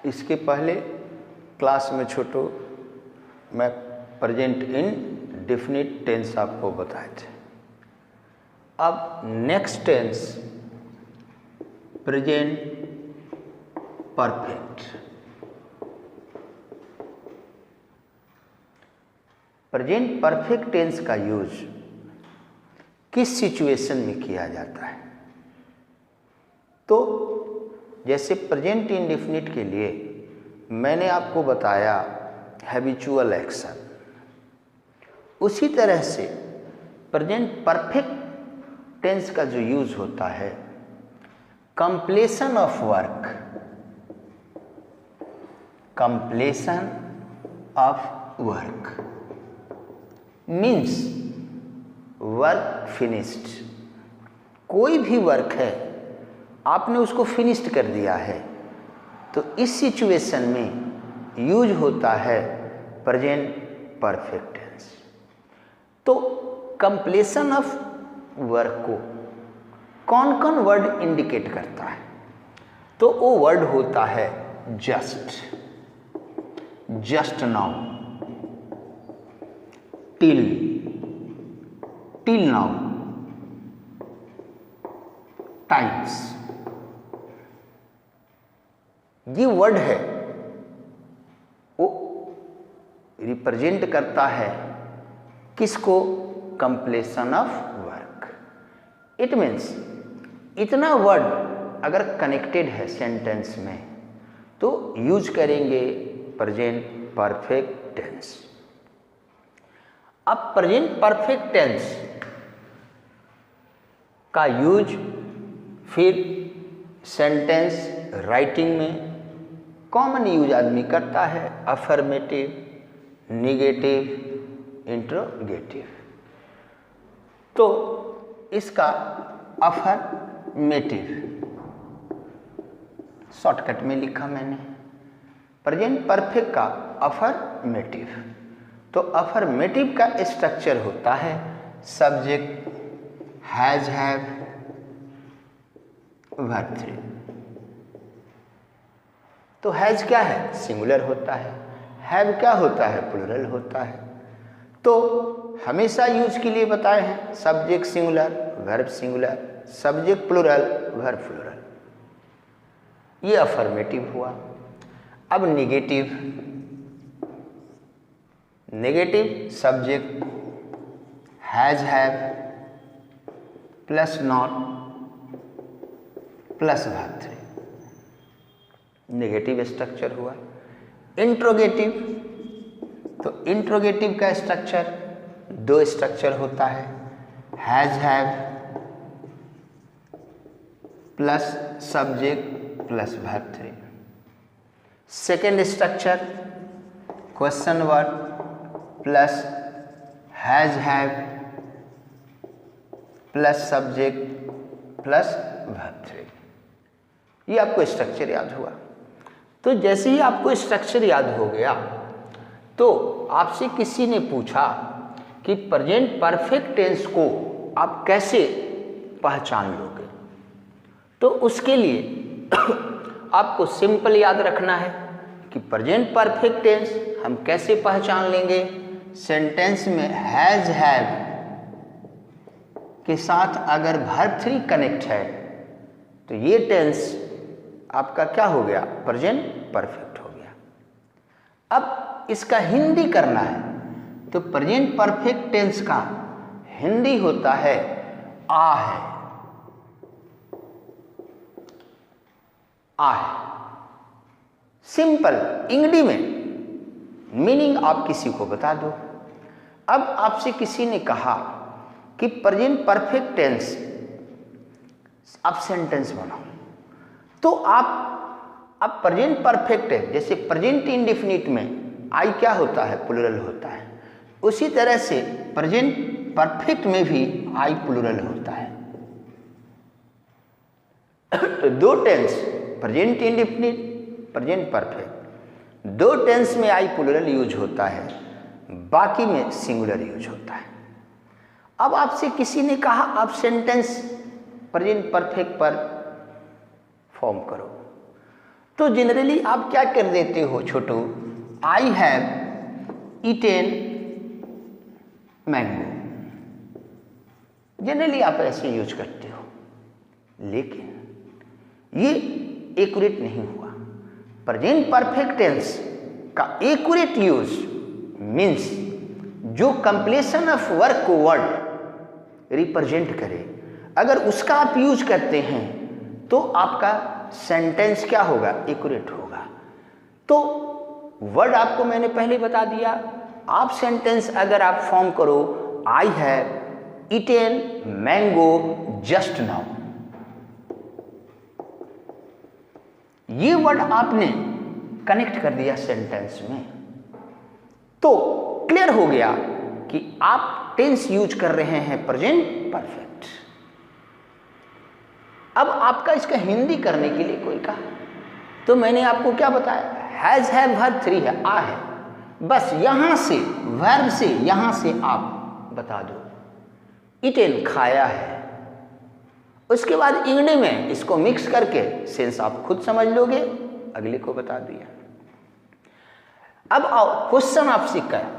इसके पहले क्लास में छोटो मैं प्रेजेंट इंडेफिनिट टेंस आपको बताए थे। अब next tense present perfect. Present perfect tense का यूज किस सिचुएशन में किया जाता है? तो जैसे प्रेजेंट इंडेफिनिट के लिए मैंने आपको बताया हैबिचुअल एक्शन, उसी तरह से प्रेजेंट परफेक्ट टेंस का जो यूज होता है completion of work, completion of work means work finished. कोई भी वर्क है आपने उसको फिनिश्ड कर दिया है, तो इस सिचुएशन में यूज होता है प्रेजेंट परफेक्ट टेंस। तो कंप्लीशन ऑफ वर्क को कौन कौन वर्ड इंडिकेट करता है? तो वो वर्ड होता है just, just now, till, till now, times. ये वर्ड है वो रिप्रेजेंट करता है किसको? Completion of work. It means इतना वर्ड अगर कनेक्टेड है सेंटेंस में तो यूज करेंगे प्रेजेंट परफेक्ट टेंस। अब प्रेजेंट परफेक्ट टेंस का यूज फिर सेंटेंस राइटिंग में कॉमन यूज आदमी करता है, अफर्मेटिव, निगेटिव, इंट्रोगेटिव। तो इसका अफर्मेटिव शॉर्टकट में लिखा मैंने, प्रेजेंट परफेक्ट का अफर्मेटिव। तो अफर्मेटिव का स्ट्रक्चर होता है subject, has, have, verb three. तो हैज क्या है? सिंगुलर होता है। हैव क्या होता है? प्लूरल होता है। तो हमेशा यूज के लिए बताए हैं subject singular, verb singular, subject plural, verb plural. ये अफर्मेटिव हुआ। अब negative, negative subject has, have plus not plus verb three, negative structure हुआ। इंट्रोगेटिव, तो इंट्रोगेटिव का स्ट्रक्चर दो स्ट्रक्चर होता है, has, have plus subject plus verb three. Second structure question word plus has, have plus subject plus verb three. ये आपको structure याद हुआ। तो जैसे ही आपको स्ट्रक्चर याद हो गया तो आपसे किसी ने पूछा कि प्रेजेंट परफेक्ट टेंस को आप कैसे पहचान लोगे, तो उसके लिए आपको सिंपल याद रखना है कि प्रेजेंट परफेक्ट टेंस हम कैसे पहचान लेंगे। सेंटेंस में हैज, हैव के साथ अगर वर्ब थ्री कनेक्ट है तो ये टेंस आपका क्या हो गया? प्रेजेंट परफेक्ट हो गया। अब इसका हिंदी करना है तो प्रेजेंट परफेक्ट टेंस का हिंदी होता है आ है, आ है। सिंपल इंग्लिश में मीनिंग आप किसी को बता दो। अब आपसे किसी ने कहा कि प्रेजेंट परफेक्ट टेंस आप सेंटेंस बनाओ, तो आप अब प्रेजेंट परफेक्ट है, जैसे प्रेजेंट इंडेफिनिट में आई क्या होता है? प्लूरल होता है। उसी तरह से प्रेजेंट परफेक्ट में भी आई प्लूरल होता है। तो दो tense, present indefinite, present perfect, दो टेंस में आई प्लूरल यूज होता है, बाकी में सिंगुलर यूज होता है। अब आपसे किसी ने कहा आप सेंटेंस प्रेजेंट परफेक्ट पर फॉर्म करो, तो जनरली आप क्या कर देते हो छोटू, I have eaten mango, generally आप ऐसे यूज करते हो, लेकिन ये एक्यूरेट नहीं हुआ। प्रेजेंट परफेक्ट टेंस का एक्यूरेट यूज मीन्स जो कंप्लीशन ऑफ वर्क को वर्ड रिप्रेजेंट करे, अगर उसका आप यूज करते हैं तो आपका सेंटेंस क्या होगा, एक्यूरेट होगा। तो वर्ड आपको मैंने पहले बता दिया, आप सेंटेंस अगर आप फॉर्म करो, आई have eaten mango just now, ये वर्ड आपने कनेक्ट कर दिया सेंटेंस में, तो क्लियर हो गया कि आप टेंस यूज कर रहे हैं प्रेजेंट परफेक्ट। अब आपका इसका हिंदी करने के लिए कोई कहा, तो मैंने आपको क्या बताया, हैज हैव वर्ब 3 है, आ है, बस यहां से वर्ब से यहां से आप बता दो ईटेन खाया है, उसके बाद इंग्लिश में इसको मिक्स करके सेंस आप खुद समझ लोगे, अगले को बता दिया। अब आओ क्वेश्चन आपसे करा,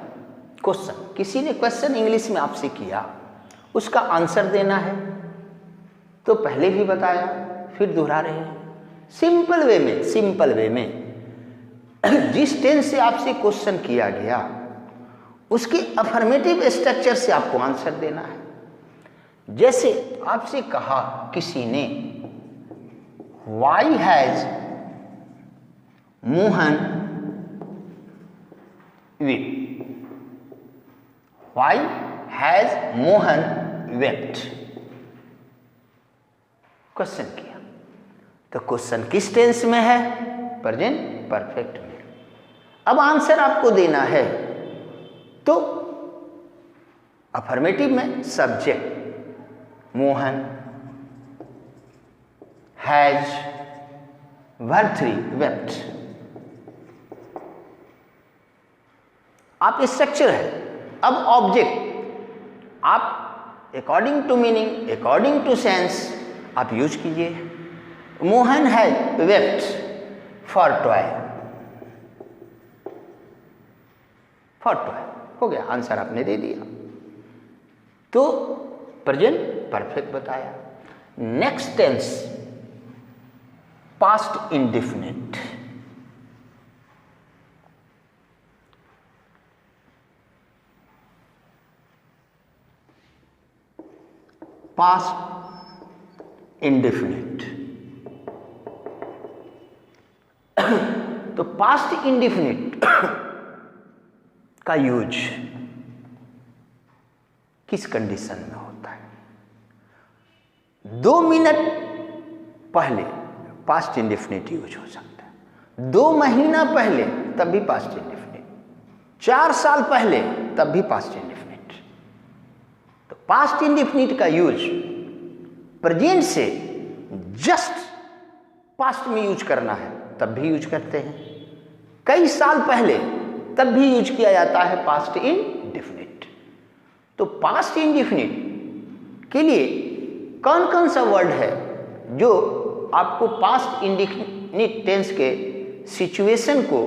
क्वेश्चन किसी ने क्वेश्चन इंग्लिश में आपसे किया, उसका आंसर देना है, तो पहले भी बताया फिर दोहरा रहे हैं, सिंपल वे में जिस टेंस से आपसे क्वेश्चन किया गया उसके अफर्मेटिव स्ट्रक्चर से आपको आंसर देना है। जैसे आपसे कहा किसी ने, why has Mohan wept, why has Mohan wept, question किया, तो क्वेश्चन किस टेंस में है, प्रेजेंट परफेक्ट में। अब आंसर आपको देना है, तो अफर्मेटिव में subject Mohan, has verb 3 wept, आप स्ट्रक्चर है। अब ऑब्जेक्ट आप according to meaning, according to sense आप यूज कीजिए। मोहन है वेप्ट फॉर टॉय, हो गया, आंसर आपने दे दिया, तो प्रेजेंट परफेक्ट बताया। Next tense past indefinite, past indefinite, तो पास्ट इंडेफिनिट का यूज किस कंडीशन में होता है, 2 मिनट पहले पास्ट इंडेफिनिट यूज हो सकता है, 2 महीना पहले तब भी पास्ट इंडेफिनिट, 4 साल पहले तब भी पास्ट इंडेफिनिट। तो पास्ट इंडेफिनिट का यूज प्रेजेंट से जस्ट पास्ट में यूज करना है तब भी यूज करते हैं, कई साल पहले तब भी यूज किया जाता है पास्ट इंडेफिनिट। तो पास्ट इंडेफिनिट के लिए कौन कौन सा वर्ड है जो आपको पास्ट इंडेफिनिट टेंस के सिचुएशन को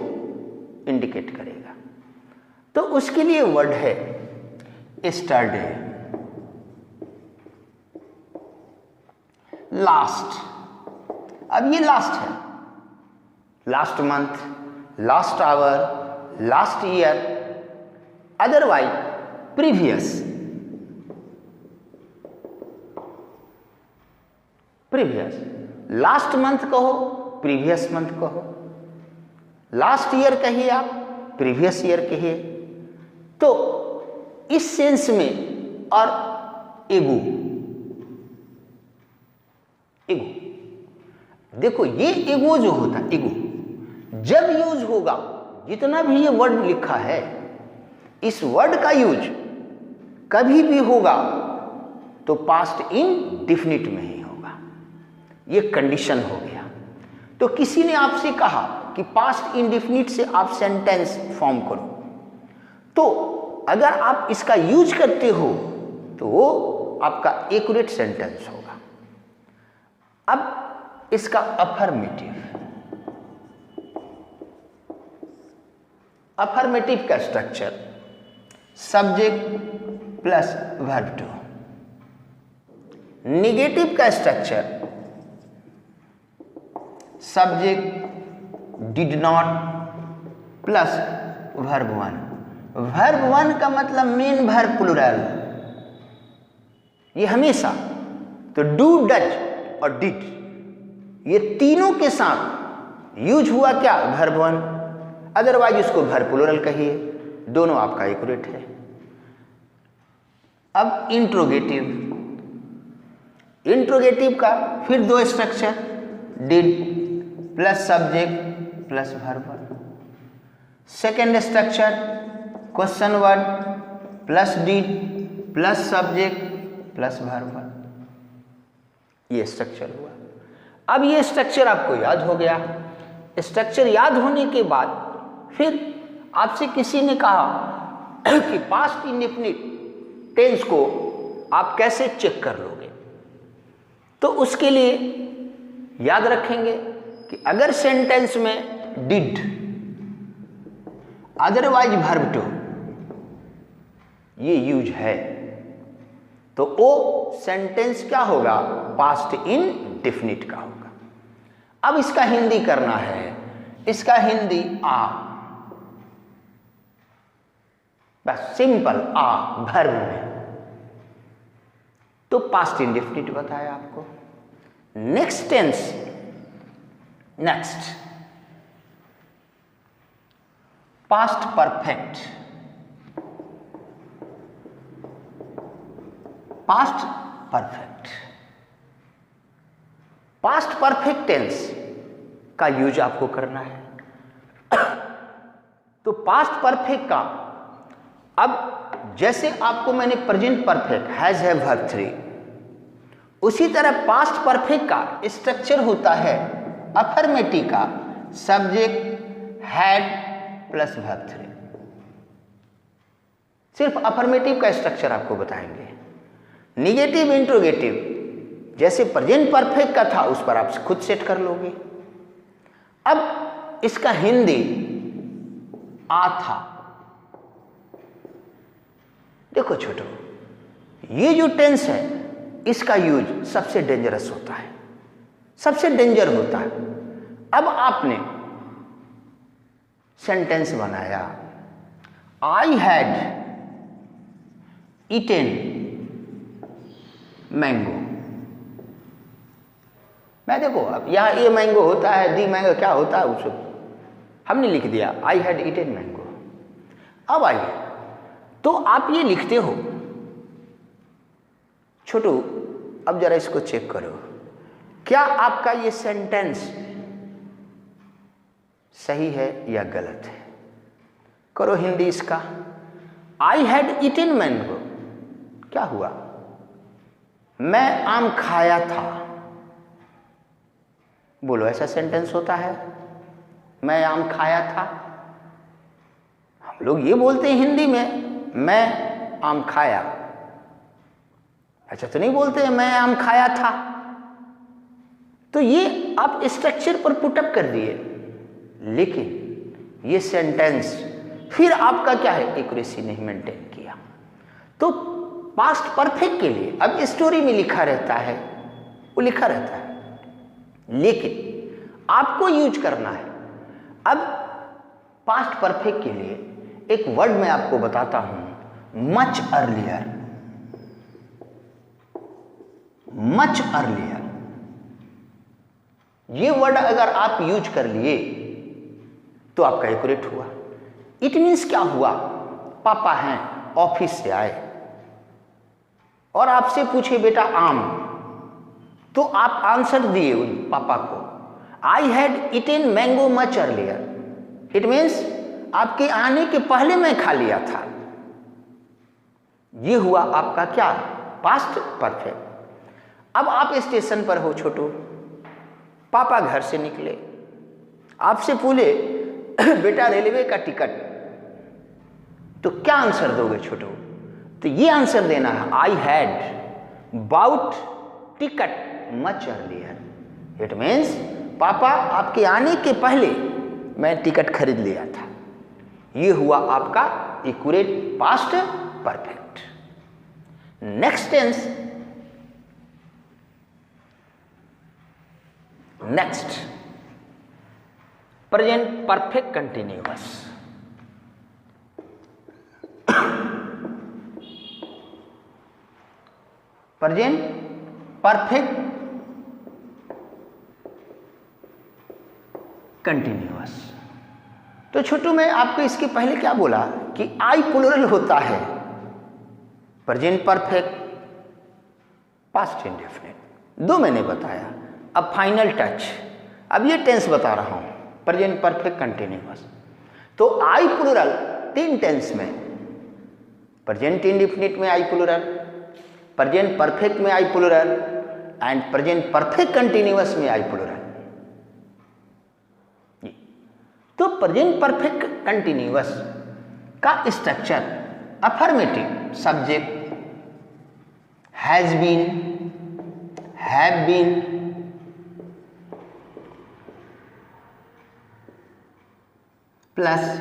इंडिकेट करेगा, तो उसके लिए वर्ड है यस्टरडे, लास्ट, अब ये लास्ट है, last month, last hour, last year, otherwise previous, last month कहो, प्रीवियस मंथ कहो, लास्ट ईयर कहिए आप, प्रीवियस ईयर कहिए। तो इस सेंस में, और एगो, देखो ये एगो जो होता है, एगो जब यूज होगा, जितना भी ये वर्ड लिखा है, इस वर्ड का यूज कभी भी होगा तो पास्ट इंडेफिनिट में ही होगा, ये कंडीशन हो गया। तो किसी ने आपसे कहा कि पास्ट इंडेफिनिट से आप सेंटेंस फॉर्म करो, तो अगर आप इसका यूज करते हो तो वो आपका एक्यूरेट सेंटेंस होगा। अब इसका अफर्मेटिव, अफर्मेटिव का structure subject plus verb two. Negative का structure subject did not plus verb one. Verb one का मतलब मेन वर्ब प्लुरल, ये हमेशा तो डू डज और डिड ये तीनों के साथ यूज हुआ क्या वर्ब वन, अदरवाइज उसको वर्ब प्लुरल कहिए, दोनों आपका एक्यूरेट है। अब इंट्रोगेटिव का फिर दो structure did plus subject plus verb one. Second structure question word plus did plus subject plus verb one, ये स्ट्रक्चर हुआ। अब ये स्ट्रक्चर आपको याद हो गया। स्ट्रक्चर याद होने के बाद फिर आपसे किसी ने कहा कि पास्ट इंडेफिनिट टेंस को आप कैसे चेक कर लोगे, तो उसके लिए याद रखेंगे कि अगर सेंटेंस में डिड अदरवाइज वर्ब टू ये यूज है तो वो सेंटेंस क्या होगा, पास्ट इंडेफिनिट का होगा। अब इसका हिंदी करना है, इसका हिंदी आ, बस सिंपल आ वर्ब में, तो पास्ट इंडेफिनिट बताया आपको। Next tense, next past perfect. Past perfect, past perfect tense का यूज आपको करना है। तो पास्ट परफेक्ट का, अब जैसे आपको मैंने present perfect has have verb three, उसी तरह पास्ट परफेक्ट का स्ट्रक्चर होता है अफर्मेटिव का subject had plus verb three. सिर्फ अफर्मेटिव का स्ट्रक्चर आपको बताएंगे। निगेटिव इंट्रोगेटिव जैसे प्रेजेंट परफेक्ट का था उस पर आप खुद सेट कर लोगे। अब इसका हिंदी आ था। देखो छोटो, ये जो टेंस है इसका यूज सबसे डेंजरस होता है, सबसे डेंजर होता है। अब आपने सेंटेंस बनाया, आई हैड ईटेन मैंगो। मैं देखो अब यहाँ ए मैंगो होता है, दी मैंगो क्या होता है उसको हमने लिख दिया, आई हैड ईटेन मैंगो। अब आइए, तो आप ये लिखते हो छोटू, अब जरा इसको चेक करो, क्या आपका ये सेंटेंस सही है या गलत है। करो हिंदी इसका, आई हैड ईटेन मैंगो, क्या हुआ, मैं आम खाया था। बोलो ऐसा सेंटेंस होता है, मैं आम खाया था। हम लोग ये बोलते हैं हिंदी में, मैं आम खाया, अच्छा तो नहीं बोलते हैं मैं आम खाया था। तो ये आप स्ट्रक्चर पर पुटअप कर दिए, लेकिन ये सेंटेंस फिर आपका क्या है, एक्यूरेसी नहीं मेंटेन किया। तो पास्ट परफेक्ट के लिए अब स्टोरी में लिखा रहता है, वो लिखा रहता है, लेकिन आपको यूज करना है। अब पास्ट परफेक्ट के लिए एक वर्ड मैं आपको बताता हूं, मच अर्लियर। मच अर्लियर ये वर्ड अगर आप यूज कर लिए तो आपका एक्यूरेट हुआ। इट मीन्स क्या हुआ, पापा हैं ऑफिस से आए और आपसे पूछे बेटा आम, तो आप आंसर दिए उन पापा को, I had eaten mango much earlier. It means आपके आने के पहले मैं खा लिया था। ये हुआ आपका क्या, पास्ट परफेक्ट। अब आप स्टेशन पर हो छोटू, पापा घर से निकले, आपसे पूछे बेटा रेलवे का टिकट, तो क्या आंसर दोगे छोटू। तो ये आंसर देना है, I had bought ticket much earlier. It means पापा आपके आने के पहले मैं टिकट खरीद लिया था। ये हुआ आपका accurate past perfect. Next tense, next present perfect continuous. Present perfect continuous. तो छोटू मैं आपको इसके पहले क्या बोला कि आई प्लूरल होता है प्रेजेंट परफेक्ट, पास्ट इंडेफिनिट, दो मैंने बताया। अब फाइनल टच, अब ये टेंस बता रहा हूं प्रेजेंट परफेक्ट कंटिन्यूअस। तो आई प्लूरल तीन टेंस में, प्रेजेंट इंडेफिनिट में आई प्लूरल, प्रेजेंट परफेक्ट में I plural and present perfect continuous में आई प्लूरल। तो प्रेजेंट परफेक्ट कंटिन्यूअस का structure affirmative subject, has been, have been, plus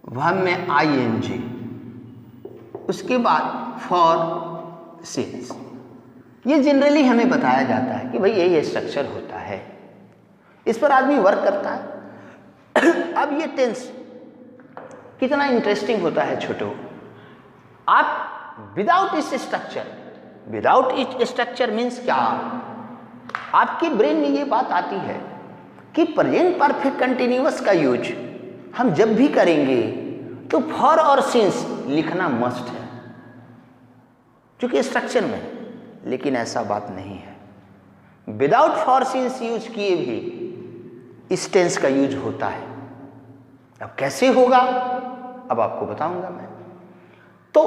verb में ING, उसके बाद फॉर सिंस। ये जनरली हमें बताया जाता है कि भाई यही स्ट्रक्चर होता है, इस पर आदमी वर्क करता है। अब ये टेंस कितना इंटरेस्टिंग होता है छोटो, आप विदाउट इस स्ट्रक्चर, विदाउट इस स्ट्रक्चर मीन्स क्या, आपके ब्रेन में ये बात आती है कि प्रेजेंट परफेक्ट कंटिन्यूअस का यूज हम जब भी करेंगे तो फॉर और सिंस लिखना मस्ट है, क्योंकि स्ट्रक्चर में। लेकिन ऐसा बात नहीं है, विदाउट फॉर सिंस यूज किए भी इस टेंस का यूज होता है। अब कैसे होगा, अब आपको बताऊंगा मैं। तो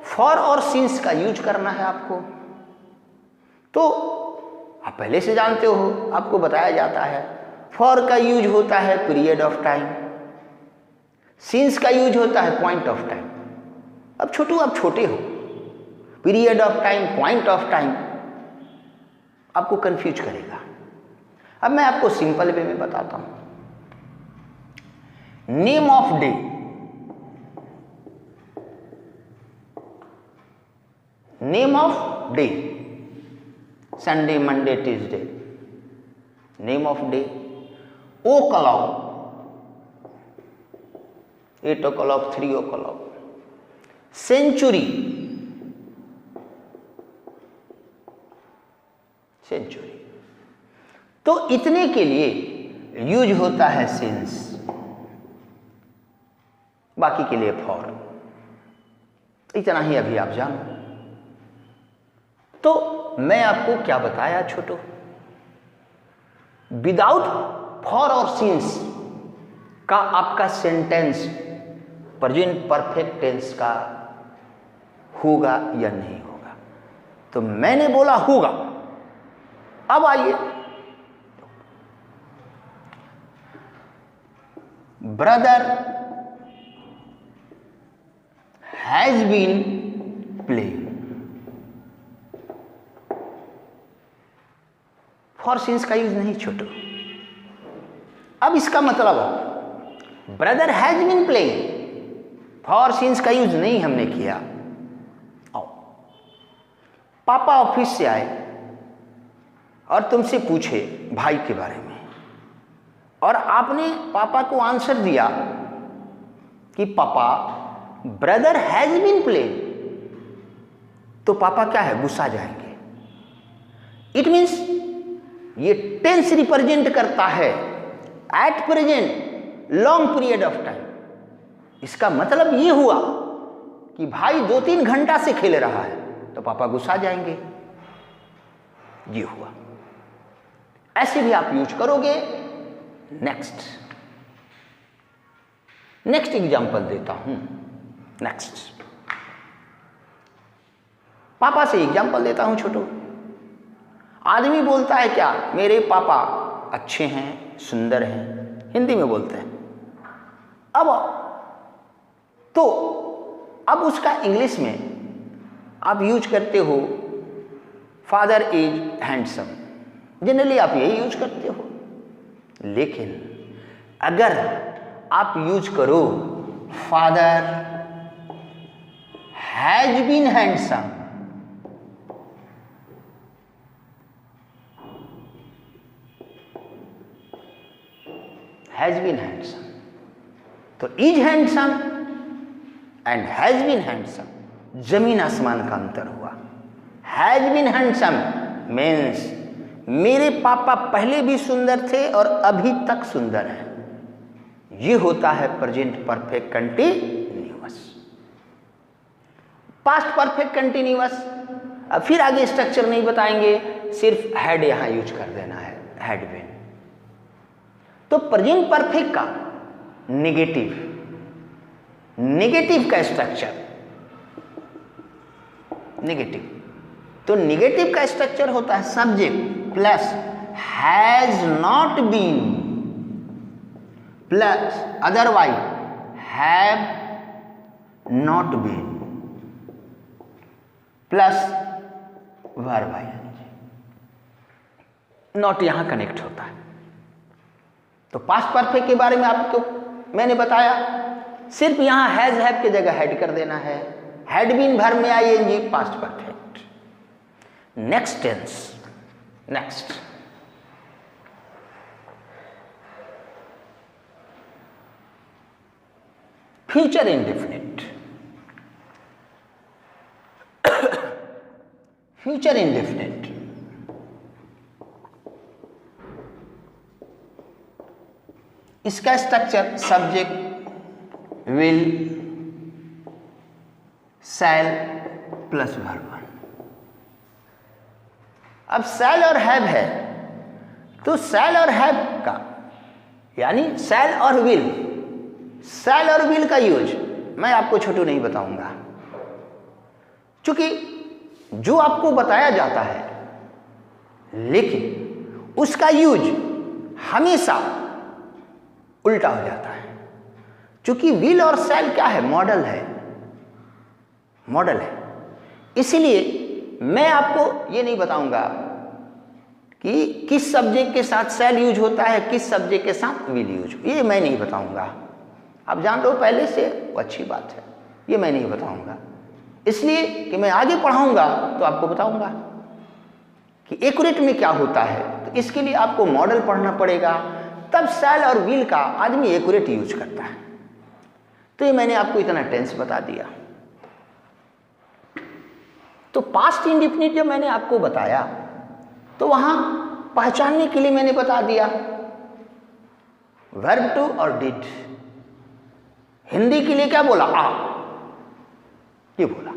फॉर और सिंस का यूज करना है आपको, तो आप पहले से जानते हो, आपको बताया जाता है। फॉर का यूज होता है पीरियड ऑफ टाइम, सिंस का यूज होता है पॉइंट ऑफ टाइम। अब छोटू आप छोटे हो, period of time, point of time आपको कंफ्यूज करेगा। अब मैं आपको सिंपल वे में बताता हूं। Name of day, name of day, Sunday, Monday, Tuesday, name of day. O'clock, 8 o'clock, 3 o'clock। Century, century. तो इतने के लिए यूज होता है सिंस, बाकी के लिए फॉर। इतना ही अभी आप जानो। तो मैं आपको क्या बताया छोटो, विदाउट फॉर और सिंस का आपका सेंटेंस प्रेजेंट परफेक्ट टेंस का होगा या नहीं होगा। तो मैंने बोला होगा। अब आइए, brother has been playing, for since का यूज नहीं छोटो। अब इसका मतलब brother has been playing, for since का यूज नहीं हमने किया। आओ, पापा ऑफिस से आए और तुमसे पूछे भाई के बारे में, और आपने पापा को आंसर दिया कि पापा ब्रदर हैज बीन प्लेइंग, तो पापा क्या है, गुस्सा जाएंगे। इट मीन्स ये टेंस रिप्रेजेंट करता है at present long period of time. इसका मतलब ये हुआ कि भाई 2-3 घंटा से खेल रहा है, तो पापा गुस्सा जाएंगे। ये हुआ। ऐसे भी आप यूज करोगे। नेक्स्ट, नेक्स्ट एग्जांपल देता हूं। नेक्स्ट, पापा से एग्जांपल देता हूं छोटू। आदमी बोलता है क्या, मेरे पापा अच्छे हैं, सुंदर हैं, हिंदी में बोलते हैं। अब उसका इंग्लिश में आप यूज करते हो फादर इज हैंडसम, जनरली आप यही यूज करते हो। लेकिन अगर आप यूज करो father has been handsome. Has been handsome. तो is handsome and has been handsome, जमीन आसमान का अंतर हुआ. Has been handsome means मेरे पापा पहले भी सुंदर थे और अभी तक सुंदर हैं. ये होता है present perfect continuous. Past perfect continuous. अब फिर आगे स्ट्रक्चर नहीं बताएंगे, सिर्फ हैड यहां यूज कर देना है, हैड बीन. तो प्रेजेंट परफेक्ट का नेगेटिव का स्ट्रक्चर, नेगेटिव. तो नेगेटिव का स्ट्रक्चर होता है subject plus has not been plus otherwise have not been plus verb ING. Not यहां कनेक्ट होता है. तो पास्ट परफेक्ट के बारे में आपको मैंने बताया, सिर्फ यहां हैज हैव की जगह हैड कर देना है. हैड बीन वर्ब में ING past perfect. Next tense. Next future indefinite. Future indefinite इसका structure subject will shall plus verb. अब शैल और हैव है, तो शैल और हैव का यानी शैल और विल, शैल और विल का यूज मैं आपको छोटू नहीं बताऊंगा, क्योंकि जो आपको बताया जाता है लेकिन उसका यूज हमेशा उल्टा हो जाता है. क्योंकि विल और शैल क्या है, मॉडल है, मॉडल है. इसीलिए मैं आपको ये नहीं बताऊंगा कि किस सब्जेक्ट के साथ शैल यूज होता है, किस सब्जेक्ट के साथ विल यूज, ये मैं नहीं बताऊंगा. आप जान लो पहले से, वो अच्छी बात है. ये मैं नहीं बताऊंगा इसलिए कि मैं आगे पढ़ाऊंगा तो आपको बताऊंगा कि एक्यूरेट में क्या होता है. तो इसके लिए आपको मॉडल पढ़ना पड़ेगा, तब शैल और विल का आदमी एक्यूरेट यूज करता है. तो ये मैंने आपको इतना टेंस बता दिया. तो पास्ट इंडेफिनिट जब मैंने आपको बताया तो वहां पहचानने के लिए मैंने बता दिया वर्ब टू और डिड. हिंदी के लिए क्या बोला, आ, ये बोला.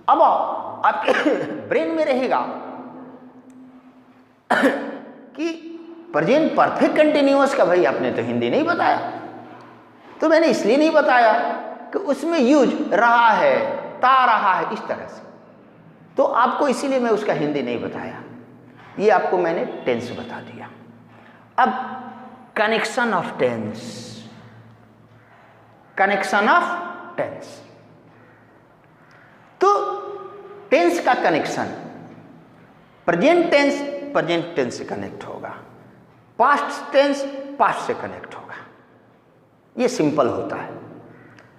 अब आपके ब्रेन में रहेगा कि प्रेजेंट परफेक्ट कंटिन्यूअस का भाई आपने तो हिंदी नहीं बताया. तो मैंने इसलिए नहीं बताया कि उसमें यूज रहा है, ता रहा है, इस तरह से. तो आपको इसीलिए मैं उसका हिंदी नहीं बताया. ये आपको मैंने टेंस बता दिया. अब connection of tense. Connection of tense. तो टेंस का कनेक्शन प्रेजेंट टेंस से कनेक्ट होगा, पास्ट टेंस पास्ट से कनेक्ट होगा. ये सिंपल होता है.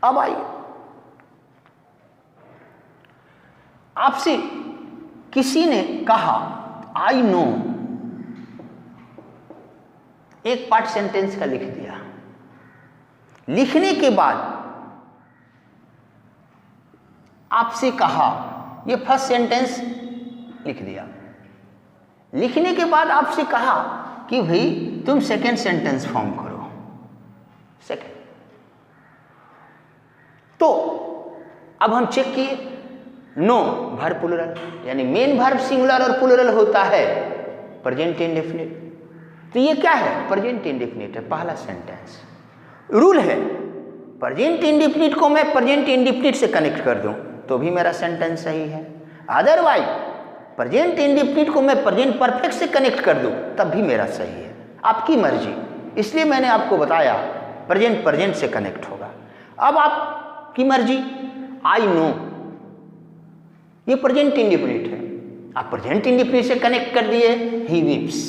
अब आइए, आपसे किसी ने कहा आई नो, एक पार्ट सेंटेंस का लिख दिया. लिखने के बाद आपसे कहा, ये फर्स्ट सेंटेंस लिख दिया. लिखने के बाद आपसे कहा कि भाई तुम सेकेंड सेंटेंस फॉर्म करो. सेकेंड. तो अब हम चेक किए, नो वर्ब प्लुरल, यानी मेन वर्ब सिंगुलर और प्लुरल होता है प्रेजेंट इंडेफिनिट. तो ये क्या है, प्रेजेंट इंडेफिनिट है, पहला सेंटेंस. रूल है प्रेजेंट इंडेफिनिट को मैं प्रेजेंट इंडेफिनिट से कनेक्ट कर दूं तो भी मेरा सेंटेंस सही है. अदरवाइज प्रेजेंट इंडेफिनिट को मैं प्रेजेंट परफेक्ट से कनेक्ट कर दूं तब भी मेरा सही है. आपकी मर्जी. इसलिए मैंने आपको बताया प्रेजेंट से कनेक्ट होगा. अब आपकी मर्जी. आई नो ये प्रेजेंट इंडेफिनिट है, आप प्रेजेंट इंडेफिनिट से कनेक्ट कर दिए, ही वीप्स.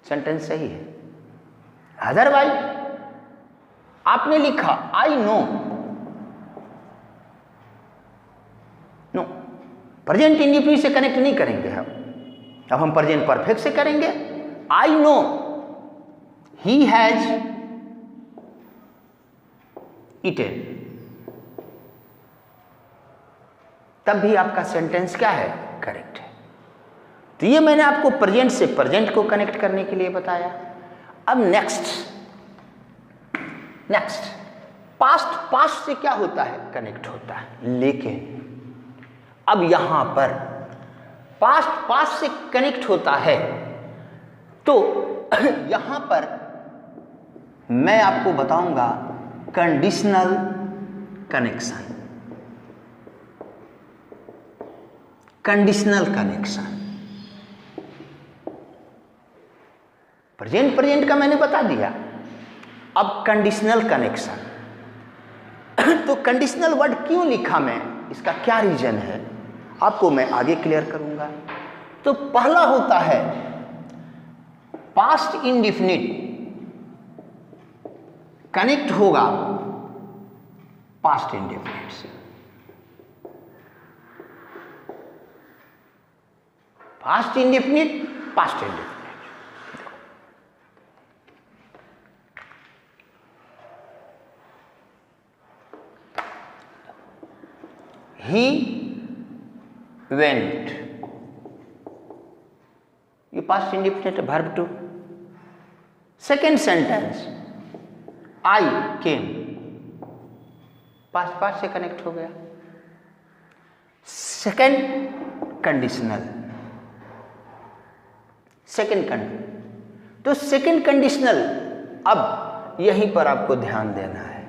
सेंटेंस सही है. अदरवाइज आपने लिखा I know, no, present indefinite से कनेक्ट नहीं करेंगे हम, अब हम प्रेजेंट परफेक्ट से करेंगे। I know he has eaten, तब भी आपका सेंटेंस क्या है, करेक्ट है। तो ये मैंने आपको प्रेजेंट से प्रेजेंट को कनेक्ट करने के लिए बताया। अब नेक्स्ट पास्ट से क्या होता है, कनेक्ट होता है। लेकिन अब यहां पर पास्ट से कनेक्ट होता है, तो यहां पर मैं आपको बताऊंगा conditional connection. Conditional connection, present का मैंने बता दिया। अब कंडीशनल कनेक्शन, तो कंडीशनल वर्ड क्यों लिखा मैं, इसका क्या रीजन है, आपको मैं आगे क्लियर करूंगा। तो पहला होता है पास्ट इंडेफिनिट कनेक्ट होगा पास्ट इंडेफिनिट से। Past indefinite, past indefinite. He went, ये पास्ट इंडेफिनिट है, verb two. Second sentence I came, past से कनेक्ट हो गया। सेकेंड कंडीशनल, सेकेंड कंडीशनल, तो सेकेंड कंडीशनल, अब यहीं पर आपको ध्यान देना है।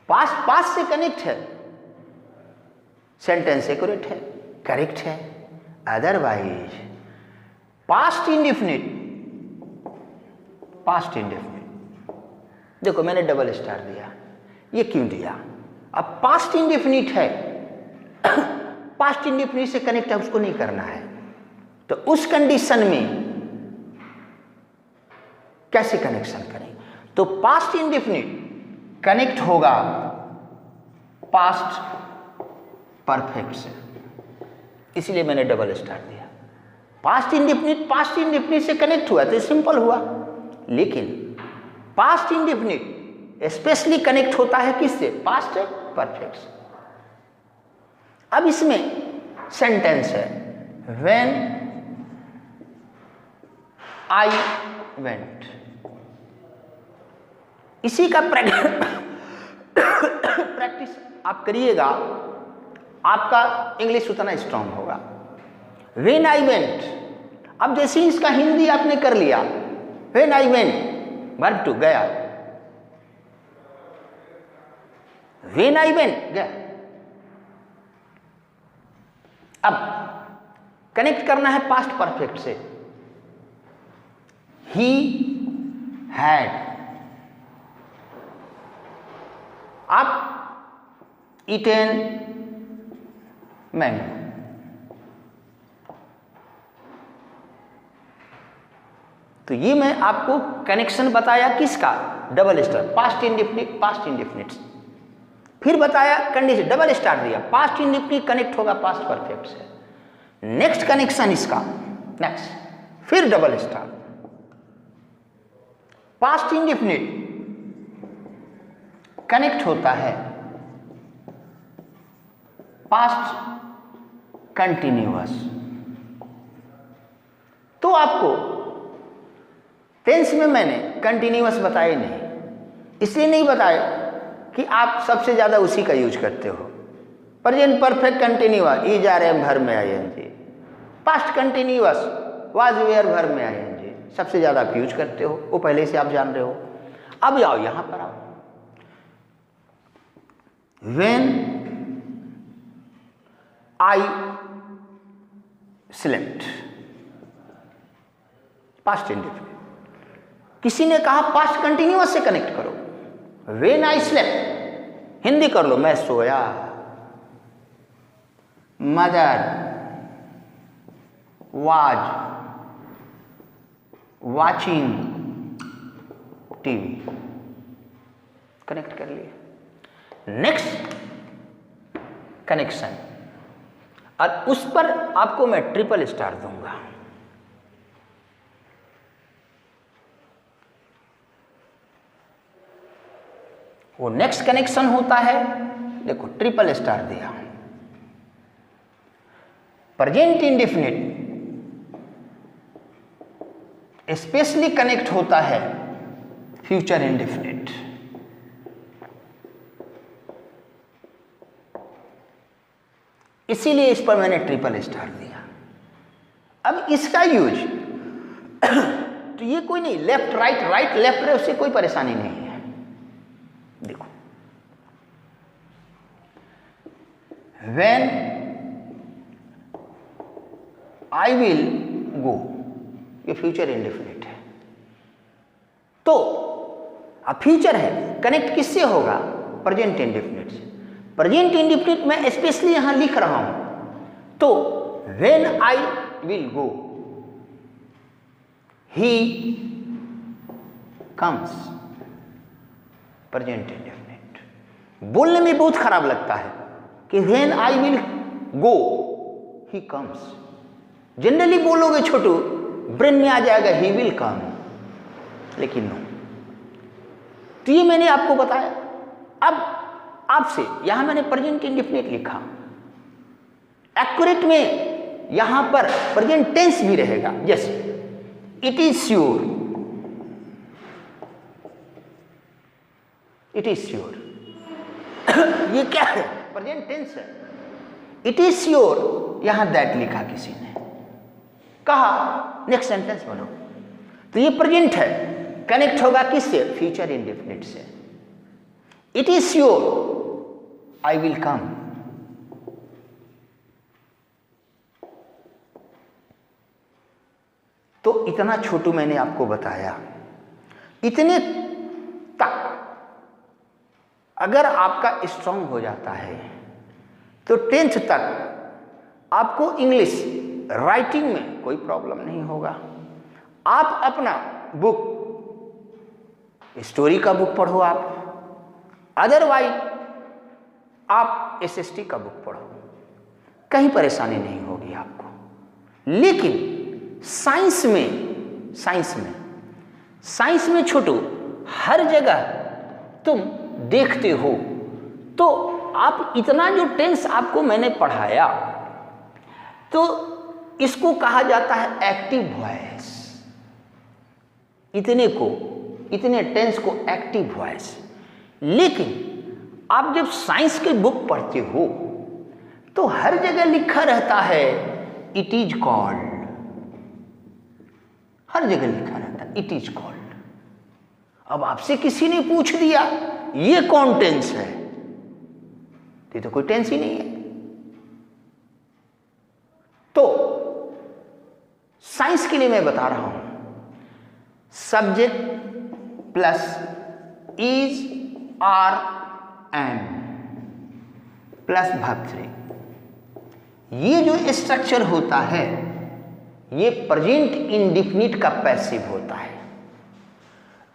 पास्ट से कनेक्ट है, सेंटेंस एक्यूरेट है, करेक्ट है। अदरवाइज पास्ट इंडेफिनिट, देखो मैंने डबल स्टार दिया, ये क्यों दिया, अब पास्ट इंडेफिनिट है, पास्ट इंडेफिनिट से कनेक्ट है, उसको नहीं करना है। तो उस कंडीशन में कैसे कनेक्शन करें, तो पास्ट इंडेफिनिट कनेक्ट होगा पास्ट परफेक्ट से, इसलिए मैंने डबल स्टार दिया। पास्ट इंडेफिनिट से कनेक्ट हुआ तो सिंपल हुआ, लेकिन पास्ट इंडेफिनिट स्पेशली कनेक्ट होता है किससे, पास्ट परफेक्ट से। अब इसमें सेंटेंस है व्हेन आई वेंट, इसी का प्रैक्टिस आप करिएगा, आपका इंग्लिश उतना स्ट्रांग होगा। व्हेन आई वेंट, अब जैसे इसका हिंदी आपने कर लिया, when I went verb two गया, व्हेन आई वेंट गया। अब कनेक्ट करना है पास्ट परफेक्ट से, ही हैड, आप ईटेन मैंगो, तो ये मैं आपको कनेक्शन बताया किसका, डबल स्टार, पास्ट इंडेफिनिट। फिर बताया कंडीशन, डबल स्टार दिया, पास्ट इंडेफिनिट कनेक्ट होगा पास्ट परफेक्ट से। नेक्स्ट कनेक्शन इसका, नेक्स्ट फिर double star, past indefinite connect होता है पास्ट कंटिन्यूअस। तो आपको टेंस में मैंने कंटिन्यूअस बताए नहीं, इसलिए नहीं बताए कि आप सबसे ज्यादा उसी का यूज करते हो। Present perfect continuous, is are am verb में ING, past continuous was were verb में आईएनजी, सबसे ज्यादा आप यूज करते हो, वो पहले से आप जान रहे हो। अब आओ यहां पर आओ, When I slept, past indefinite. किसी ने कहा पास्ट कंटिन्यूअस से कनेक्ट करो, When I slept हिंदी कर लो, मैं सोया। Mother was watching TV connect कर लिए। नेक्स्ट कनेक्शन, और उस पर आपको मैं ट्रिपल स्टार दूंगा। वो नेक्स्ट कनेक्शन होता है, देखो ट्रिपल स्टार दिया। प्रेजेंट इंडेफिनिट स्पेशली कनेक्ट होता है फ्यूचर इंडेफिनिट। इसीलिए इस पर मैंने ट्रिपल स्टार दिया। अब इसका यूज तो ये कोई नहीं, लेफ्ट राइट राइट लेफ्ट रहे, उससे कोई परेशानी नहीं है। देखो, व्हेन आई विल गो, ये फ्यूचर इंडेफिनिट है। तो अब फ्यूचर है, कनेक्ट किससे होगा? प्रेजेंट इंडेफिनिट से। प्रेजेंट इंडेफिनिट मैं स्पेशली यहां लिख रहा हूं, तो when I will go he comes, present indefinite. बोलने में बहुत खराब लगता है कि when I will go he comes. Generally बोलोगे छोटू, ब्रेन में आ जाएगा ही विल कम, लेकिन नो। तो ये मैंने आपको बताया। अब आपसे यहां मैंने प्रेजेंट इंडेफिनिट लिखा, एक्यूरेट में यहां पर प्रेजेंट टेंस भी रहेगा। Yes, it is sure, it is sure. ये क्या है? प्रेजेंट टेंस है। इट इज श्योर, यहां दैट लिखा किसी ने, कहा नेक्स्ट सेंटेंस बोलो, तो ये प्रेजेंट है, कनेक्ट होगा किससे? फ्यूचर इंडेफिनिट से। It is sure I will come. तो इतना छोटू मैंने आपको बताया। इतने तक अगर आपका स्ट्रांग हो जाता है तो 10th तक आपको इंग्लिश राइटिंग में कोई प्रॉब्लम नहीं होगा। आप अपना बुक, स्टोरी का बुक पढ़ो, आप अदरवाइज आप एसएसटी का बुक पढ़ो, कहीं परेशानी नहीं होगी आपको। लेकिन साइंस में छोटू हर जगह तुम देखते हो, तो आप इतना जो टेंस आपको मैंने पढ़ाया, तो इसको कहा जाता है एक्टिव वॉइस। इतने टेंस को एक्टिव वॉइस। लेकिन आप जब साइंस की बुक पढ़ते हो तो हर जगह लिखा रहता है इट इज कॉल्ड, हर जगह लिखा रहता है इट इज कॉल्ड। अब आपसे किसी ने पूछ दिया ये कौन टेंस है, ये तो कोई टेंस ही नहीं है। तो साइंस के लिए मैं बता रहा हूं, subject plus is are and plus verb 3, ये जो स्ट्रक्चर होता है ये प्रेजेंट इंडेफिनिट का पैसिव होता है।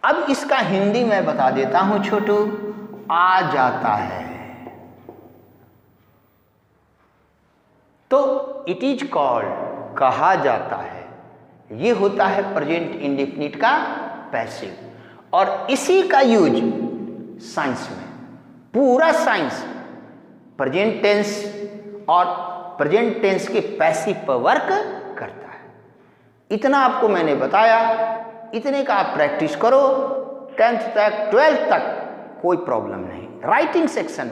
अब इसका हिंदी मैं बता देता हूं छोटू, आ जाता है। तो इट इज कॉल्ड, कहा जाता है, ये होता है प्रेजेंट इंडेफिनिट का पैसिव। और इसी का यूज साइंस में, पूरा साइंस प्रेजेंट टेंस और प्रेजेंट टेंस के पैसिव पर वर्क करता है। इतना आपको मैंने बताया, इतने का आप प्रैक्टिस करो। 10th तक 12th तक कोई प्रॉब्लम नहीं। Writing section